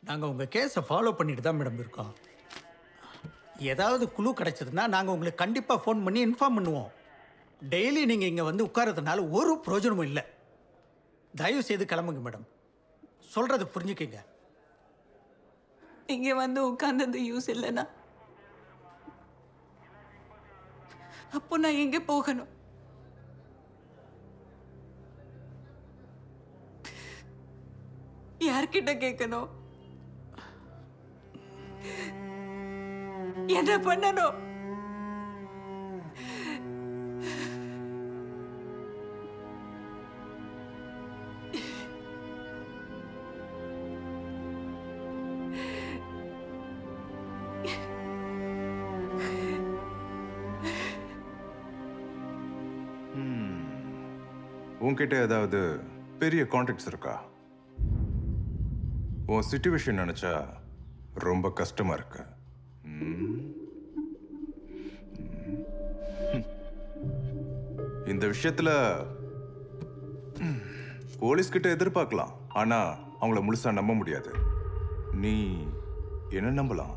நாங்கள் உங்கள் கேஸை ஃபாலோ பண்ணிட்டு தான் மேடம் இருக்கோம். ஏதாவது குழு கிடைச்சதுன்னா நாங்கள் உங்களுக்கு கண்டிப்பாக ஃபோன் பண்ணி இன்ஃபார்ம் பண்ணுவோம். டெய்லி நீங்கள் இங்கே வந்து உட்காரதுனால ஒரு பிரயோஜனமும் இல்லை. தயவு செய்து கிளம்புங்க மேடம். சொல்கிறது புரிஞ்சுக்கிங்க. இங்கே வந்து உட்கார்ந்தது யூஸ் இல்லைன்னா அப்போ நான் எங்கே போகணும்? யார்கிட்ட கேட்கணும்? என்ன பண்ணணும்? உன்கிட்ட ஏதாவது பெரிய கான்டாக்ட்ஸ் இருக்கா? உன் சிச்சுவேஷன் நினைச்சா ரொம்ப கஷ்டமா இருக்கு. இந்த விஷயத்துல போலீஸ் கிட்ட எதிர்பார்க்கலாம், ஆனா அவங்கள முழுசா நம்ப முடியாது. நீ என்ன நம்பலாம்?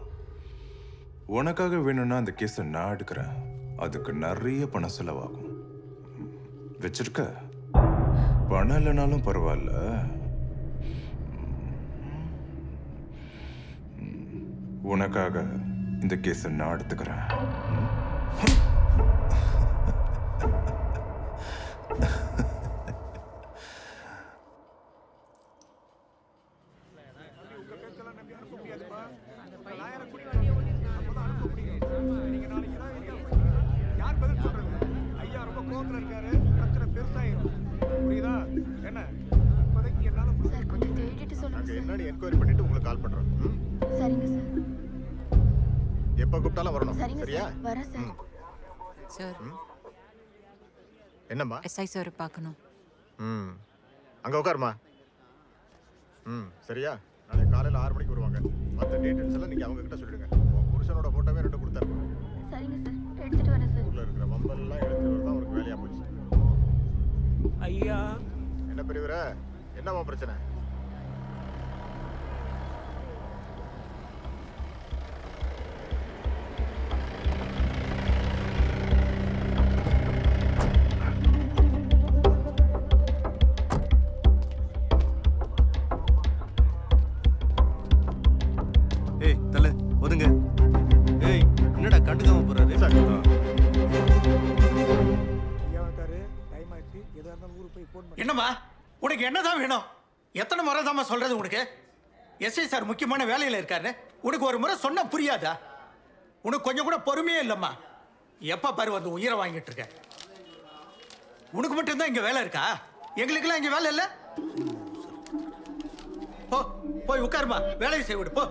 உனக்காக வேணும்னா அந்த கேஸை நான் எடுக்கிறேன். அதுக்கு நிறைய பணம் செலவாகும். வச்சிருக்க? பணம் இல்லைனாலும் பரவாயில்ல. உனக்காக இந்த கேஸை நான் எடுத்துக்கிறேன். என்னன்னு என்கொயரி பண்ணிட்டு உங்களுக்கு கால் பண்றோம். சரிங்க சார். எப்ப கூப்பிட்டாலும் வரணும். சரியா? வரேன் சார். சார் என்னம்மா? எஸ்ஐ சார் பார்க்கணும். அங்க உட்காருமா. சரியா? நாளை காலையில 6 மணிக்கு வருவாங்க. மற்ற டீடைல்ஸ் எல்லாம் நீங்க அவங்க கிட்ட சொல்லிடுங்க. உங்க புருஷனோட போட்டோவே 2 கொடுத்தாரு. சரிங்க சார், எடுத்துட்டு வரேன் சார். ஊர்ல இருக்கிற வம்பெல்லாம் எடுத்து வரதான் அவருக்கு வேலையா போச்சு. ஐயா என்ன பெரியவரே, என்னவா பிரச்சனை? என்னம்மா உனக்கு என்னதான் வேணும்? எத்தனை முறை தான் சொல்றது உனக்கு? எஸ்ஐ சார் முக்கியமான வேலையில் இருக்காரு. உனக்கு ஒரு முறை சொன்னா புரியாதா? உனக்கு கொஞ்சம் கூட பொறுமையே இல்லம்மா. எப்ப பாரு வந்து உயிரை வாங்கிட்டு இருக்க. உனக்கு மட்டும்தான் இங்க வேலை இருக்கா? எங்களுக்கெல்லாம் இங்க வேலை இல்லை. போ போய் உட்காருமா, வேலையை செய்ய விடு போ.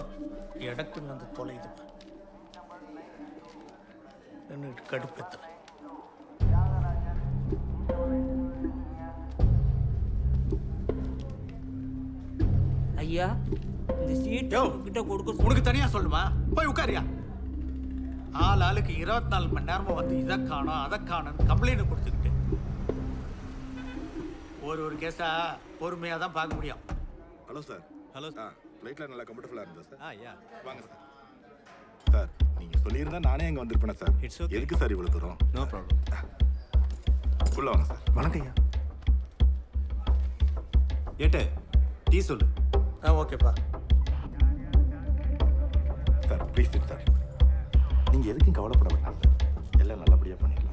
எனக்கு வந்து தொலைது கடுப்பத்த. ஐயா இந்த சீட் கிட்ட கொடுக்க உனக்கு தனியா சொல்லுமா? போய் உட்காரியா. ஆளுக்கு 24 மணி நேரமும் வந்து இதை காணும் அதை காணும் கம்ப்ளைண்ட் கொடுத்துக்கிட்டு ஒரு கேஸா பொறுமையா தான் பார்க்க முடியும். Hello sir. ஹலோ ஃப்ளைட்ல நல்லா கம்ஃபர்டபுளா இருந்தா சார்? யா வாங்க சார். சார் நீங்க சொல்லியிருந்தா நானே அங்க வந்திருப்பேன் சார். எதுக்கு சார் இவ்வளவு தூரம்? No problem. உள்ள வாங்க சார். வணக்கம் ஐயா. ஏட்டே டீ சொல்லு. ஓகேப்பா. சார் ப்ளீஸ் சார், நீங்க எதுக்கும் கவலைப்பட வேண்டாம் சார். எல்லாம் நல்லபடியா பண்ணிடலாம்.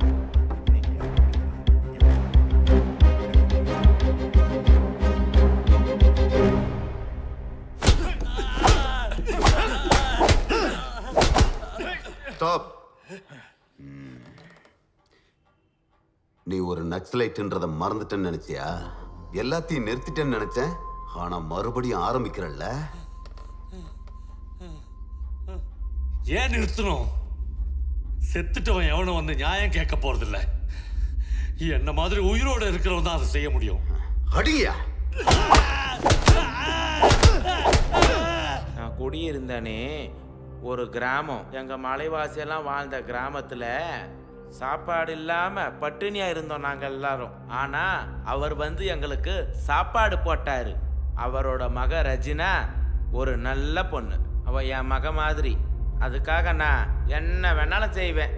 ஸ்டாப். நீ ஒரு நக்சலைட்ன்றத மறந்துட்டேன்னு நினைச்சியா? எல்லாத்தையும் நிறுத்திட்டேன்னு நினைச்சேன். ஆனா மறுபடியும் ஆரம்பிக்கிறல்ல. ஏன் நிறுத்தணும்? செத்துட்டவன் எவனும் வந்து நியாயம் கேட்க போறதில்ல. என்ன மாதிரி உயிரோட இருக்கிறவன் தான் அதை செய்ய முடியும். அடியா. நான் குடியிருந்தேனே ஒரு கிராமம். எங்க மலைவாசியெல்லாம் வாழ்ந்த கிராமத்துல சாப்பாடு இல்லாம பட்டினியா இருந்தோம் நாங்க எல்லாரும். ஆனா அவர் வந்து எங்களுக்கு சாப்பாடு போட்டாரு. அவரோட மக ரஜினா ஒரு நல்ல பொண்ணு. அவ என் மக மாதிரி. அதுக்காக நான் என்ன வேணாலும் செய்வேன்.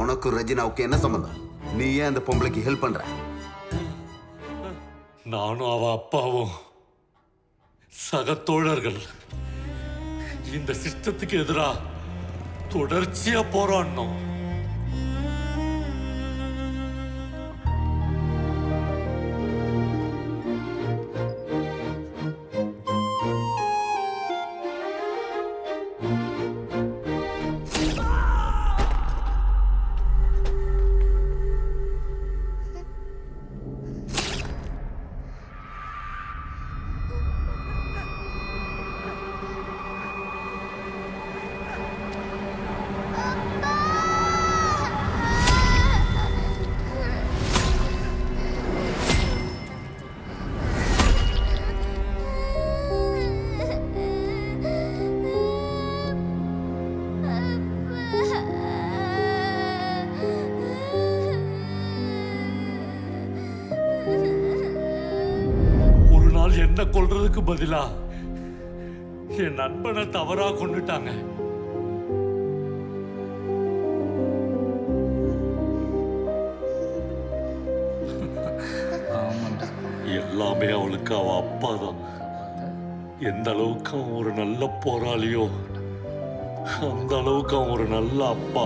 உனக்கு ரெஜினாவுக்கு என்ன சம்பந்தம்? நீ ஏன் அந்த பொம்பளைக்கு ஹெல்ப் பண்ற? நானும் அவ அப்பாவும் சக தோழர்கள். இந்த சிஸ்டத்துக்கு எதிரா தொடர்ச்சியா போராடணும். என்ன கொல்றதுக்கு பதிலா என் நண்பனை தவறா கொண்டுட்டாங்க. எல்லாமே அவளுக்கு அவ அப்பா தான். எந்த அளவுக்கு அவன் ஒரு நல்ல போராளியோ அந்த அளவுக்கு அவன் ஒரு நல்ல அப்பா.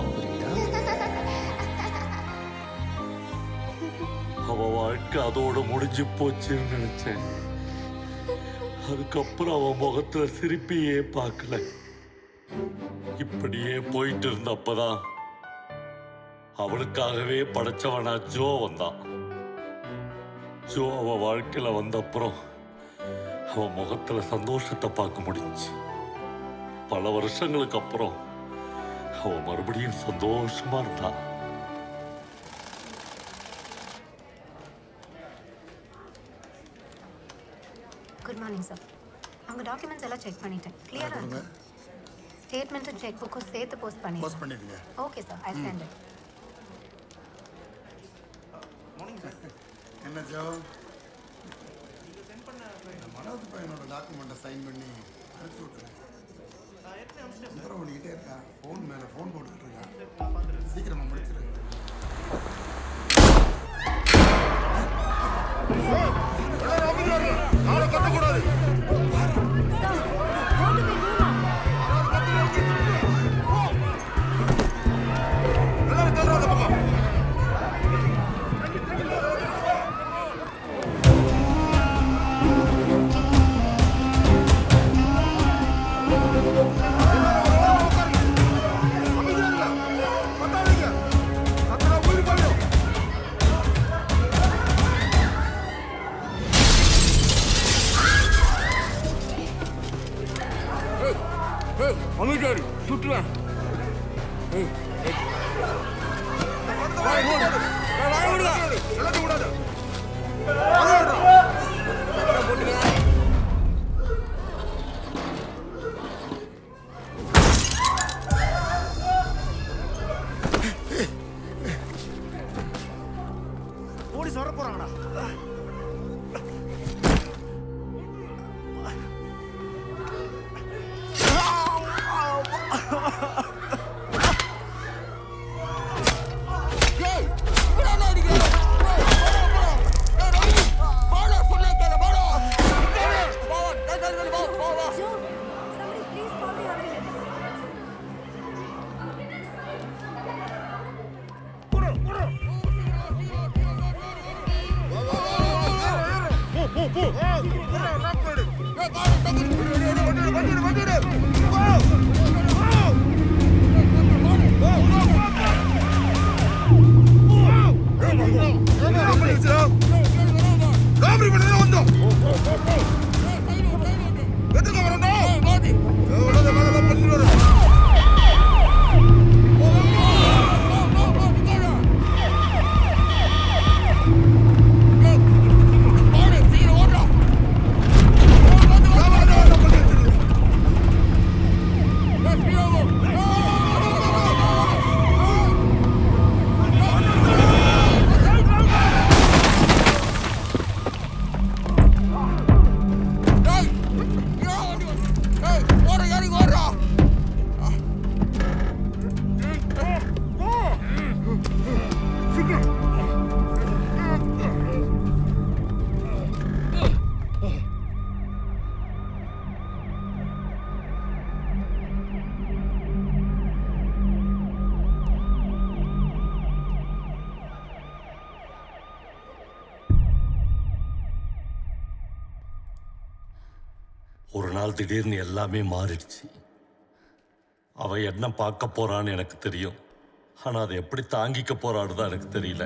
அவ வாழ்க்கை அதோட முடிஞ்சு போச்சுன்னு நினைச்சேன். அதுக்கப்புறம் அவன் முகத்துல சிரிப்பையே பார்க்கல. இப்படியே போயிட்டு இருந்தப்பதான் அவளுக்காகவே படைச்சவனா ஜோ வந்தான். ஜோ அவ வாழ்க்கையில வந்த அப்புறம் அவன் முகத்துல சந்தோஷத்தை பார்க்க முடிஞ்சு. பல வருஷங்களுக்கு அப்புறம் அவன் மறுபடியும் சந்தோஷமா இருந்தான். Good morning sir. அவங்க டாக்குமெண்ட்ஸ் எல்லாம் செக் பண்ணிட்டேன். கிளியரா இருக்கு. ஸ்டேட்மெண்ட்டும் செக் புக்கும் சேர்த்து போஸ்ட் பண்ணிடுங்க. Okay sir, I stand it. Morning sir. என்ன ஜோ? மனோஜ் பையனோட டாக்குமெண்ட்டை சைன் பண்ணி அனுப்பிச்சு விட்டுருங்க. தொந்தரவு பண்ணிக்கிட்டே இருக்கேன். ஃபோன் மேலே ஃபோன் போட்டுக்கிட்டு இருக்கேன். சீக்கிரமாக முடிச்சிருங்க. நாளை கட்டக்கூடாது. அமைச்சாரு சுற்றுவேன். போலீஸ் வர போறாங்கடா. நாள் திடீர்னு எல்லாமே மாறிடுச்சு. அவ என்ன பார்க்க போறான்னு எனக்கு தெரியும். ஆனா அதை எப்படி தாங்கிக்க போறான்னு தான் எனக்கு தெரியல.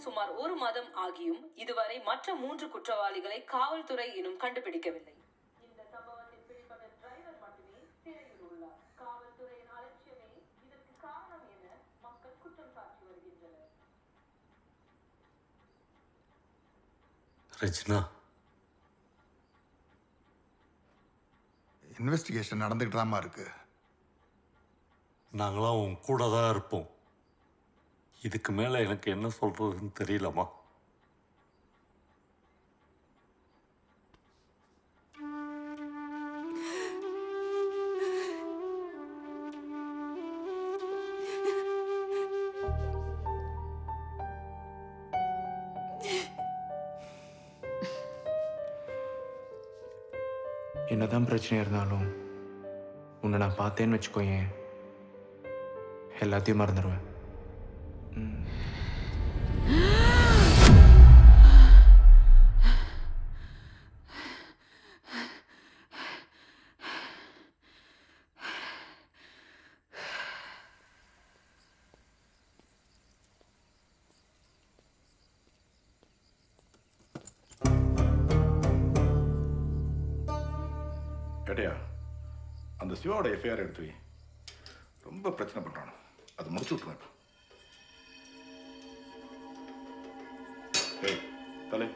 சுமார் 1 மாதம் ஆகியும் இதுவரை மற்ற 3 குற்றவாளிகளை காவல்துறை இன்னும் கண்டுபிடிக்கவில்லை. இந்த சம்பவத்தில் பிடிபட்ட டிரைவர் மட்டுமே சிறையில் உள்ளார். காவல்துறையின் அலட்சியமே இதற்கு காரணம் என மக்கள் குற்றம் சாட்டி வருகின்றனர். ரச்சனா, இன்வெஸ்டிகேஷன் நடந்துகிட்டு தாமா இருக்கு. நாங்களாம் உன் கூட தான் இருப்போம். இதுக்கு மேல எனக்கு என்ன சொல்றதுன்னு தெரியலமா. என்னதான் பிரச்சனை இருந்தாலும் உன்னை நான் பார்த்தேன்னு வச்சுக்கோயேன், எல்லாத்தையும் மறந்துடுவேன். கேட்டியா, அந்த சிவாவோட எஃப்ஐஆர் எடுத்து வை. ரொம்ப பிரச்சனை பண்றானோ, அதை முடிச்சு விட்டுருவேன் இப்போ. ஏய் தலை,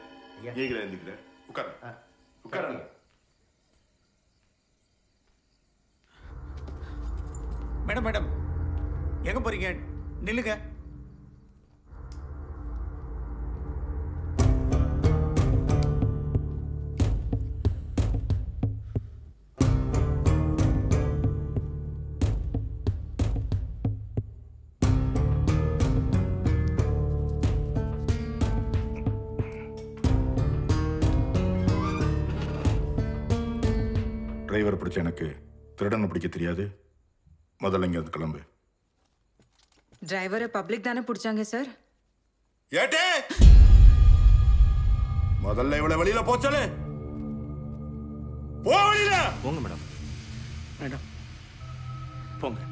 ஏகில எழுந்திக்கிற, உட்கார உட்கார. மேடம் மேடம், எங்க போறீங்க? நில்லுங்க. டிரைவர் பிடிச்ச எனக்கு திருடனை பிடிக்க தெரியாது. முதல்ல இங்க கிளம்பு. டிரைவரை பப்ளிக் தானே பிடிச்சாங்க சார்? ஏட்டே, முதல்ல இவ்வளவு வெளியில போச்சலே. போ வெளியில. போங்க மேடம். மேடம் போங்க.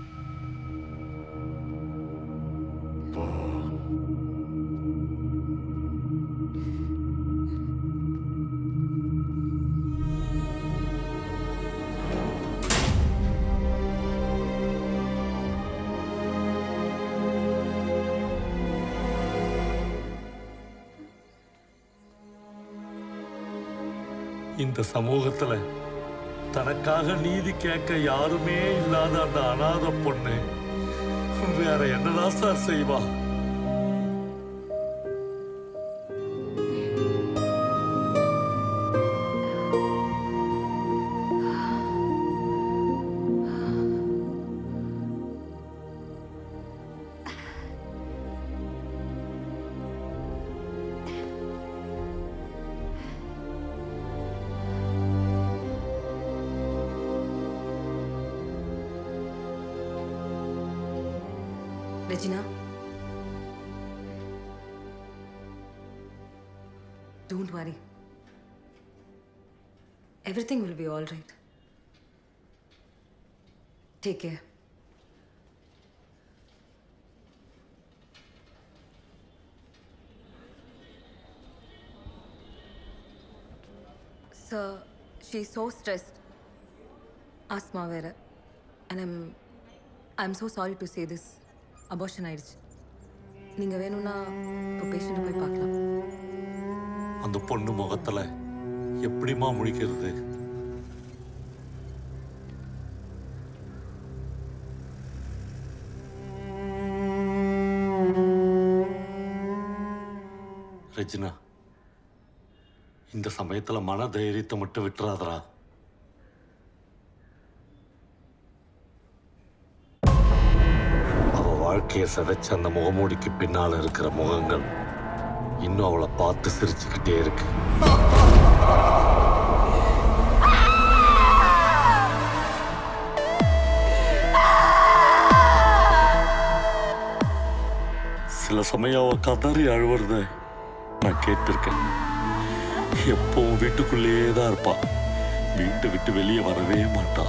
இந்த சமூகத்துல தனக்காக நீதி கேட்க யாருமே இல்லாத அந்த அநாத பொண்ணு வேற என்னதான் சார் செய்வா? Regina, don't worry. Everything will be all right. Take care. Sir, she's so stressed. Asthma vera. And I'm so sorry to say this. Abortion ஆயிடுச்சு. நீங்க வேணும்னா இப்போ பேஷண்ட்டை போய் பார்க்கலாம். அந்த பொண்ணு முகத்துல எப்படிமா முழிக்கிறது? ரெஜினா, இந்த சமயத்துல மன தைரியத்தை மட்டும் விட்டுறாதரா. வாழ்க்கையை சதைச்ச அந்த முகமூடிக்கு பின்னால இருக்கிற முகங்கள் இன்னும் அவளை பார்த்து சிரிச்சுக்கிட்டே இருக்கு. சில சமயம் அவ கதறி அழுவுறத நான் கேட்டிருக்கேன். எப்பவும் வீட்டுக்குள்ளேயே தான் இருப்பா. வீட்டை விட்டு வெளியே வரவே மாட்டா.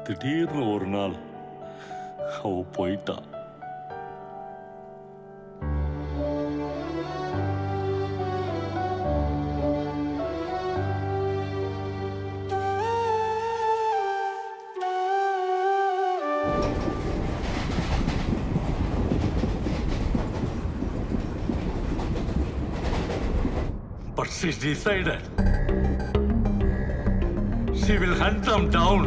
திடீர்னு ஒரு நாள் அவ போயிட்டா. But she decided she will hunt them down.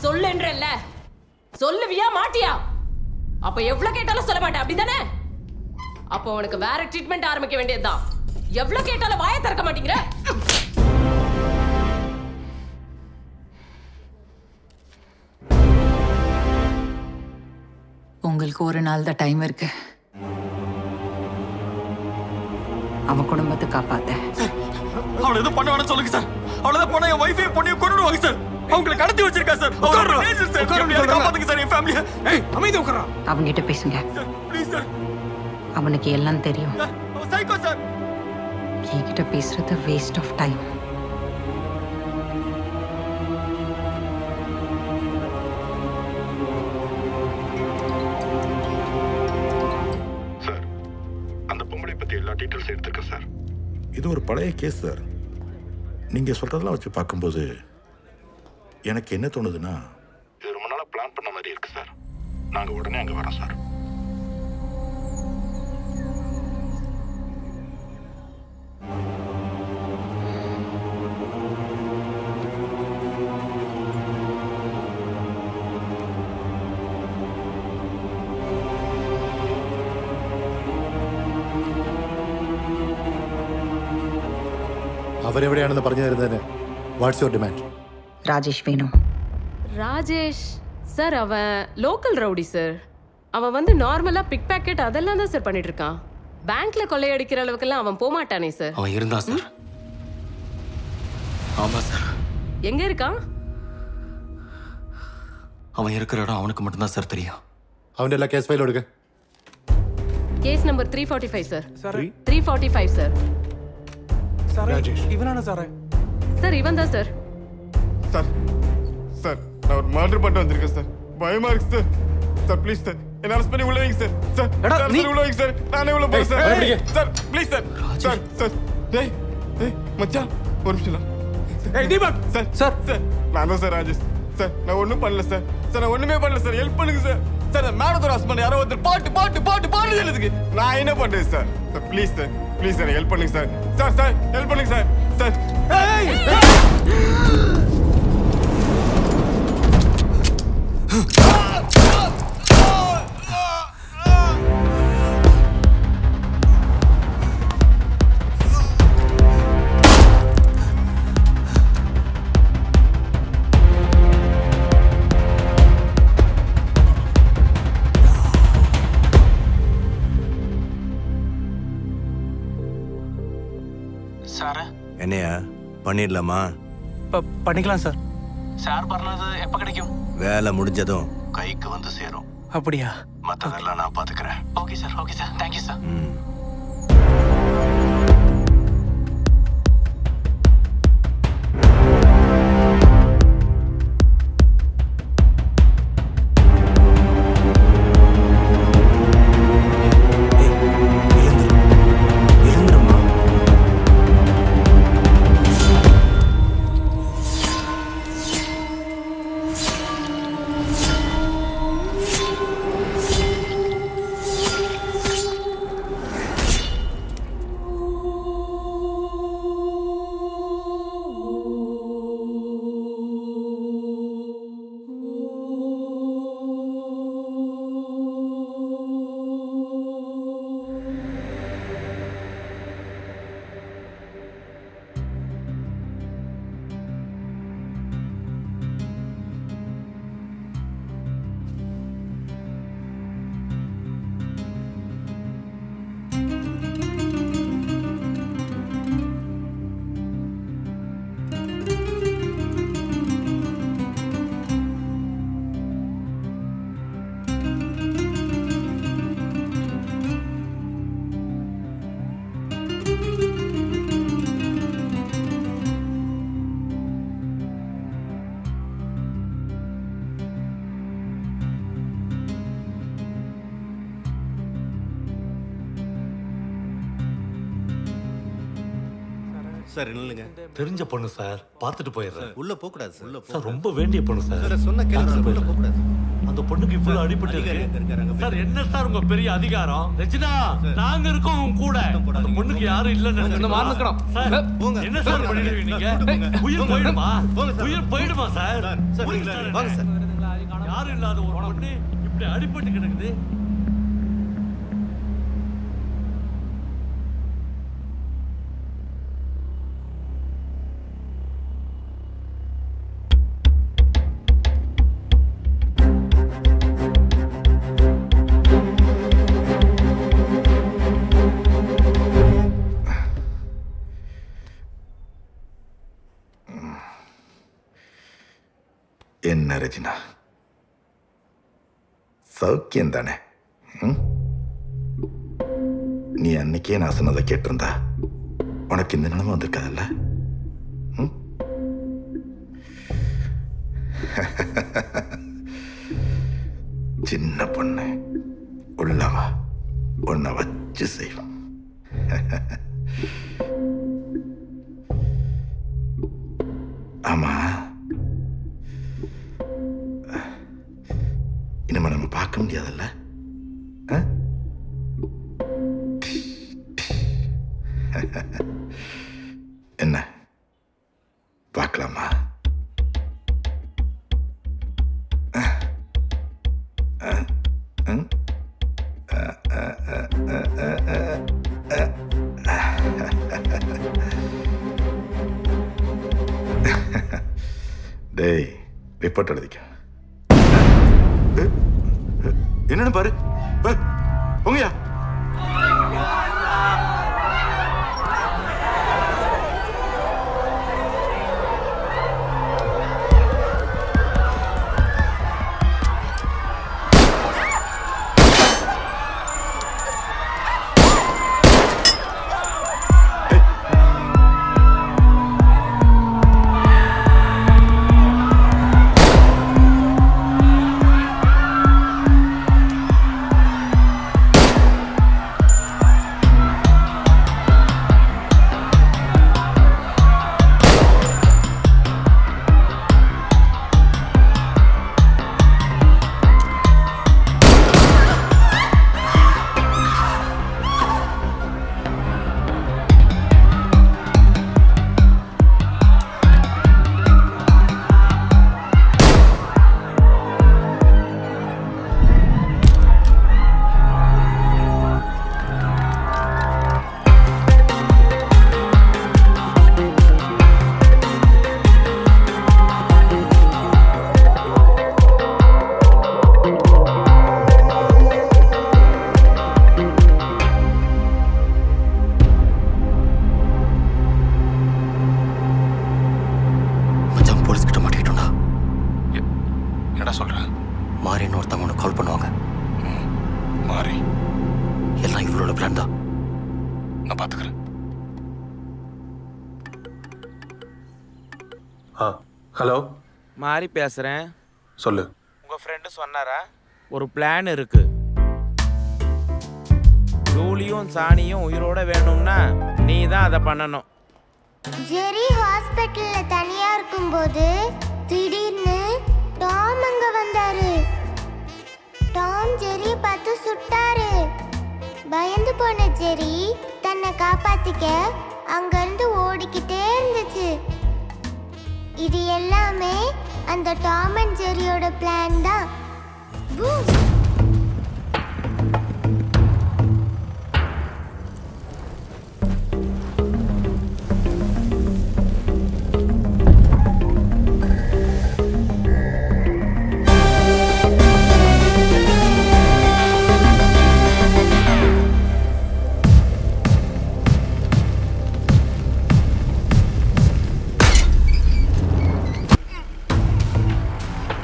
சொல்லுன்றல்ல, சொல்லுவியா மாட்டியா? அப்ப எவ்வளவு கேட்டாலும் சொல்ல மாட்டேன், அப்படிதானே? அப்ப உனக்கு வேற ட்ரீட்மெண்ட் ஆரம்பிக்க வேண்டியதுதான். எவ்வளவு கேட்டாலும் வாயை திறக்க மாட்டேங்கிற. உங்களுக்கு ஒரு நாள் தான் டைம் இருக்கு. அவன் குடும்பத்தை காப்பாத்த. அவளை எதுவும் பண்ண வேணாம் சொல்லுங்க சார். அவளதான் போனா என் வைஃபையும் பொண்ணையும் கொண்டுடுவாங்க சார். அவங்களை கடத்தி வச்சிருக்கா சார். காப்பாத்துங்க சார் என் ஃபேமிலியை. அமைதி உட்காரா. அவன்கிட்ட பேசுங்க. Please sir. அவனுக்கு எல்லாம் தெரியும். Psycho sir. என்கிட்ட பேசுறது வேஸ்ட் ஆஃப் டைம். சார், அந்த பொம்பளை பத்தி எல்லா டீட்டெயில்ஸ் எடுத்துருக்கேன் சார். இது ஒரு பழைய கேஸ் சார். நீங்க சொல்றதெல்லாம் வச்சு பார்க்கும்போது எனக்கு என்ன தோணுதுன்னா, இது ரொம்ப நாளா பிளான் பண்ண மாதிரி இருக்கு சார். நாங்க உடனே அங்க வரோம் சார். അവരെവിടെയാണെന്ന് പറഞ്ഞു തരുന്നതിന് വാട്ട്സ് യുവർ ഡിമാൻഡ്? ராஜேஷ் வேணும். ராஜேஷ் சார் அவன் லோக்கல் ரவுடி சார். அவன் வந்து நார்மலா பிக் பாக்கெட் அதெல்லாம் தான் சார் பண்ணிட்டு இருக்கான். பேங்க்ல கொள்ளையடிக்கிற அளவுக்குலாம் அவன் போக மாட்டானே சார். அவன் இருந்தா சார். ஆமா சார். எங்க இருக்கான்? அவன் இருக்கிற இடம் அவனுக்கு மட்டும்தான் சார் தெரியும். അവന്റെ എല്ലാ കേസ് ഫയലും എടുക്ക. Case number 345 sir. 345 sir. Rajesh ഇവനാണ് സാറേ. சார் இவன் தான் சார். சார் சார் நான் ஒரு மர்டர் பண்ணிட்டு வந்திருக்கேன் சார். பயமா இருக்கு சார். சார் ப்ளீஸ் சார் என்ன அரெஸ்ட் பண்ணி உள்ள வைங்க சார். சார் சார் உள்ள வைங்க சார். நானே உள்ள போறேன் sir. Sir please sir. Sir sir டேய் டேய் மச்சான் ஒரு நிமிஷம். ஏய் தீபக் சார் சார் சார் நான் தான் சார் ராஜேஷ். சார் நான் ஒன்றும் பண்ணல சார். சார் நான் ஒன்றுமே பண்ணல சார். ஹெல்ப் பண்ணுங்க சார். சார் மேடத்தோட ஹஸ்பண்ட் யாரோ ஒருத்தர் பாட்டு எழுதுக்கு நான் என்ன பண்றேன் sir. Sir please sir please sir help பண்ணுங்க சார். சார் சார் ஹெல்ப் பண்ணுங்க சார். சார் என்னையா பண்ணிடலாமா? பண்ணிக்கலாம் சார். சார் பண்ணது எப்ப கிடைக்கும்? வேலை முடிஞ்சதும் கைக்கு வந்து சேரும். அப்படியா? மற்றதெல்லாம் நான் பாத்துக்கிறேன். Okay sir. Okay sir. Thank you sir. Sir இல்லைங்க. தெரிஞ்ச பொண்ணு சார், பார்த்துட்டு போயிடுறேன். உள்ள போக கூடாது சார். சார் ரொம்ப வேண்டிய பொண்ணு சார். சார் சொன்ன கேளுங்க சார். உள்ள போக கூடாது. அந்த பொண்ணுக்கு இவ்வளவு அடிபட்டு இருக்கு சார். என்ன சார் உங்க பெரிய அதிகாரம்? ரெஜினா நாங்க இருக்கோம் உங்க கூட. அந்த பொண்ணுக்கு யாரும் இல்லன்னு சார். என்ன சார் பண்ணிடுவீங்க நீங்க? உயிர் போயிடுமா? உயிர் போயிடுமா சார்? வாங்க சார். யாரும் இல்லாத ஒரு பொண்ணு இப்படி அடிபட்டு கிடக்குது. என்ன ரஜினா, சௌக்கியம் தானே? நீ அன்னைக்கே நான் சொன்னதை கேட்டிருந்தா உனக்கு இந்த நிலைமை வந்திருக்காதுல்ல? சின்ன பொண்ணு உள்ளவா உன்னை வச்சு செய்வோம். ஆமா, இனிமே நம்ம பார்க்க முடியாதுல்ல? என்ன பார்க்கலாமா? டேய், ரிப்போர்ட் எழுதிக்க. என்னன்னு பாரு. உங்கயா மாறின்னு ஒருத்தவங்க உனக்கு கால் பண்ணுவாங்க. மாறி எல்லாம் இவளோட பிளான் தான். நான் பார்த்துக்கிறேன். ஹலோ, மாறி பேசுகிறேன். சொல்லு. உங்கள் ஃப்ரெண்டு சொன்னாரா ஒரு பிளான் இருக்கு. ஜூலியும் சாணியும் உயிரோட வேணும்னா நீ தான் அதை பண்ணணும். ஜெரி ஹாஸ்பிட்டல்ல தனியா இருக்கும்போது திடீர்னு டாம் அங்க வந்தாரு. டாம் ஜெரி பார்த்து சுட்டாரு. பயந்து போன ஜெரி தன்னை காப்பாத்திக்க அங்கிருந்து ஓடிக்கிட்டே இருந்துச்சு. இது எல்லாமே அந்த டாம் அண்ட் ஜெரியோட பிளான் தான்.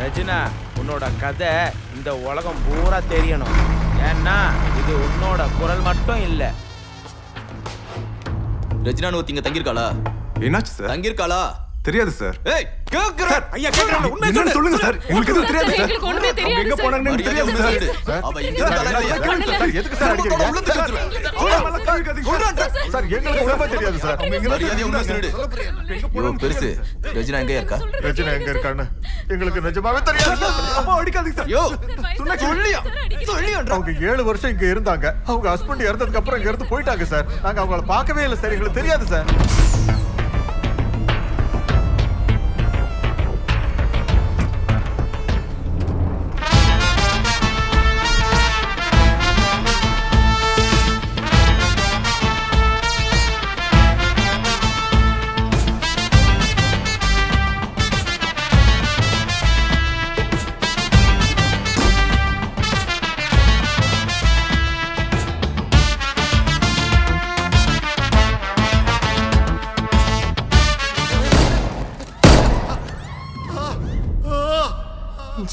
ரஜினா, உன்னோட கதை இந்த உலகம் பூரா தெரியணும். ஏன்னா இது உன்னோட குரல் மட்டும் இல்லை. ரஜினான்னு ஒருத்தி இங்க தங்கியிருக்காளா? என்னாச்சு சார்? தங்கியிருக்காளா? தெரியாது சார். ஏய், கேக்குறேன். ஐயா கேக்குறாங்க. உண்மையை சொல்லுங்க சார். உங்களுக்கு எதுவும் தெரியாது சார். எங்களுக்கு ஒண்ணுமே தெரியாது. எங்க போனாங்கன்னு தெரியாது சார். அவ இங்க இருந்தாளா இல்லையா? சார், எதுக்கு சார் அடிக்கிறீங்க? சார், எங்களுக்கு உண்மை தெரியாது சார். அவங்க எங்க மரியாதையா உண்மை சொல்லிடு. இவ பெருசு. ரஜினா எங்க இருக்கா? ரஜினா எங்க இருக்கான்னு எங்களுக்கு நிஜமாவே தெரியாது. அப்பா அடிக்காதீங்க சார். யோ, சொல்லியா? அவங்க 7 வருஷம் இங்க இருந்தாங்க. அவங்க ஹஸ்பண்ட் இறந்ததுக்கு அப்புறம் இங்க இருந்து போயிட்டாங்க சார். நாங்க அவங்கள பார்க்கவே இல்லை சார். எங்களுக்கு தெரியாது சார்.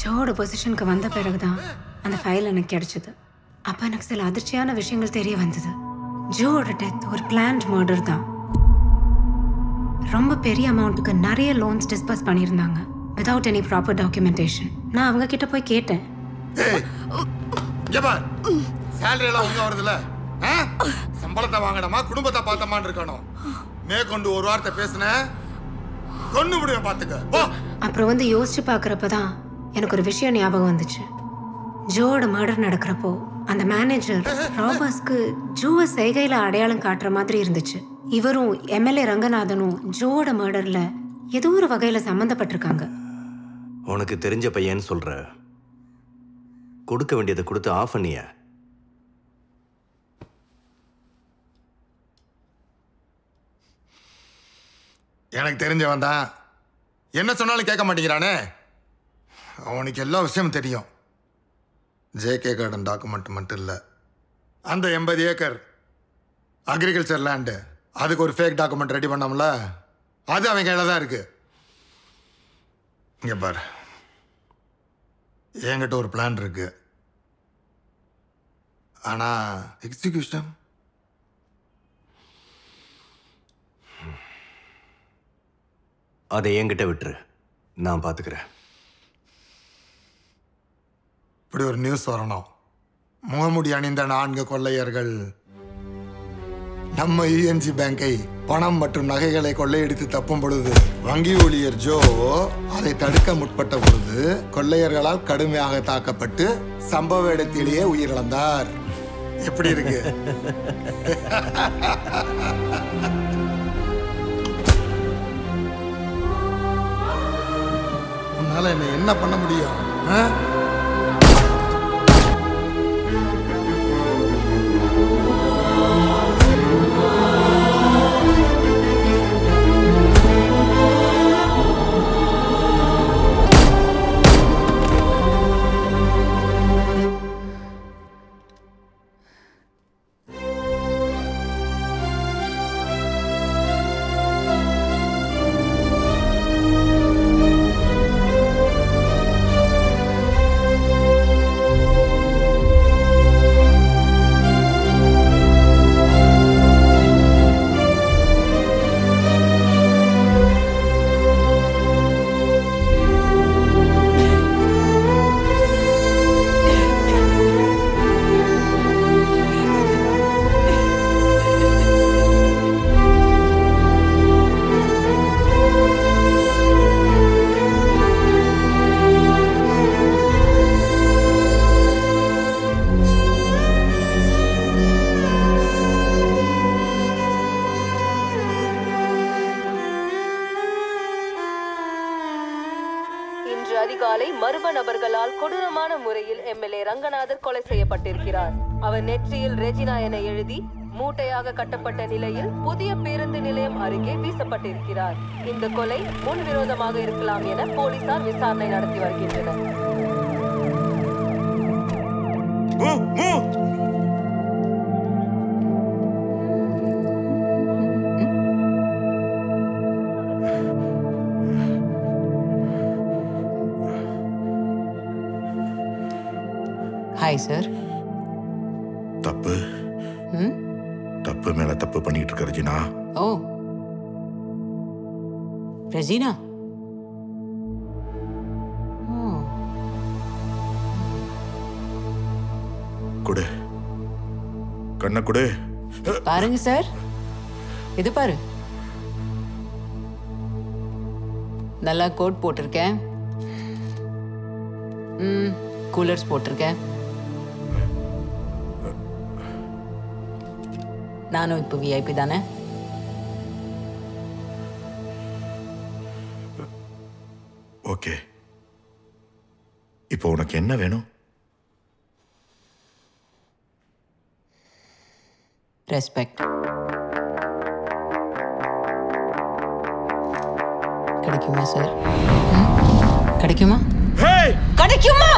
ஜோட பொசிஷனுக்கு வந்த பிறகுதான் அந்த ஃபைல் எனக்கு கிடைச்சது. அப்போ எனக்கு சில அதிர்ச்சியான விஷயங்கள் தெரிய வந்தது. ஜோட டெத் ஒரு பிளான்ட் மர்டர் தான். ரொம்ப பெரிய அமௌண்ட்டுக்கு நிறைய லோன்ஸ் டிஸ்பர்ஸ் பண்ணியிருந்தாங்க வித்வுட் எனி ப்ராப்பர் டாக்குமெண்டேஷன். நான் அவங்க கிட்ட போய் கேட்டேன். சேலரி எல்லாம் ஒழுங்கா வருதுல்ல? சம்பளத்தை வாங்கணுமா குடும்பத்தை பார்த்தமான்னு இருக்கணும். மேற்கொண்டு ஒரு வார்த்தை பேசுனேன் கொன்னு முடியும் பார்த்துக்க. அப்புறம் வந்து யோசிச்சு பார்க்குறப்ப எனக்கு ஒரு விஷயம் ஞாபகம் வந்துச்சு. ஜோட மர்டர் நடக்கிறப்போ அந்த மேனேஜர் ராபர்ஸ்க்கு ஜோவை செய்கையில் அடையாளம் காட்டுற மாதிரி இருந்துச்சு. இவரும் எம்எல்ஏ ரங்கநாதனும் ஜோட மர்டர்ல ஏதோ ஒரு வகையில சம்மந்தப்பட்டிருக்காங்க. உனக்கு தெரிஞ்ச பையன்னு சொல்ற, கொடுக்க வேண்டியதை கொடுத்து ஆஃப் பண்ணிய. எனக்கு தெரிஞ்சவன் தான். என்ன சொன்னாலும் கேட்க மாட்டேங்கிறானே. அவனுக்கு எல்லா விஷயமும் தெரியும். ஜேகே கார்டன் டாக்குமெண்ட் மட்டும் இல்லை, அந்த 80 ஏக்கர் அக்ரிகல்ச்சர் லேண்டு அதுக்கு ஒரு ஃபேக் டாக்குமெண்ட் ரெடி பண்ணோம்ல, அது அவன் கையில் தான் இருக்கு. இங்கே பாரு, என்கிட்ட ஒரு பிளான் இருக்கு. ஆனால் எக்ஸிக்யூஷன் அதை என்கிட்ட விட்டுரு, நான் பார்த்துக்கிறேன். இப்படி ஒரு நியூஸ் வரணும். முகமுடி அணிந்த 4 கொள்ளையர்கள் நம்ம யூஎன்சி பேங்கை பணம் மற்றும் நகைகளை கொள்ளையடித்து தப்பும் பொழுது வங்கி ஊழியர் ஜோ அதை தடுக்க முற்பட்ட பொழுது கொள்ளையர்களால் கடுமையாக தாக்கப்பட்டு சம்பவ இடத்திலேயே உயிரிழந்தார். எப்படி இருக்கு? உன்னால என்ன பண்ண முடியும்? இன்று அதிகாலை மர்ம நபர்களால் கொடூரமான முறையில் எம்எல்ஏ ரங்கநாதர் கொலை செய்யப்பட்டிருக்கிறார். அவர் நெற்றியில் ரெஜினா என எழுதி மூட்டையாக கட்டப்பட்ட நிலையில் புதிய பேருந்து நிலையம் அருகே வீசப்பட்டிருக்கிறார். இந்த கொலை முன்விரோதமாக இருக்கலாம் என போலீசார் விசாரணை நடத்தி வருகின்றனர். Hi sir. தப்பு தப்பு மேல தப்பு பண்ணிட்டு இருக்க ரெஜினா. ஓ ரெஜினா. குடு கண்ண குடு. பாருங்க சார், இது பாரு. நல்லா கோட் போட்டிருக்கேன், கூலர்ஸ் போட்டிருக்கேன். நானும் இப்போ விஐபி தானே. ஓகே, இப்போ உனக்கு என்ன வேணும்? ரெஸ்பெக்ட். கிடைக்குமா சார்? கிடைக்குமா? கிடைக்குமா?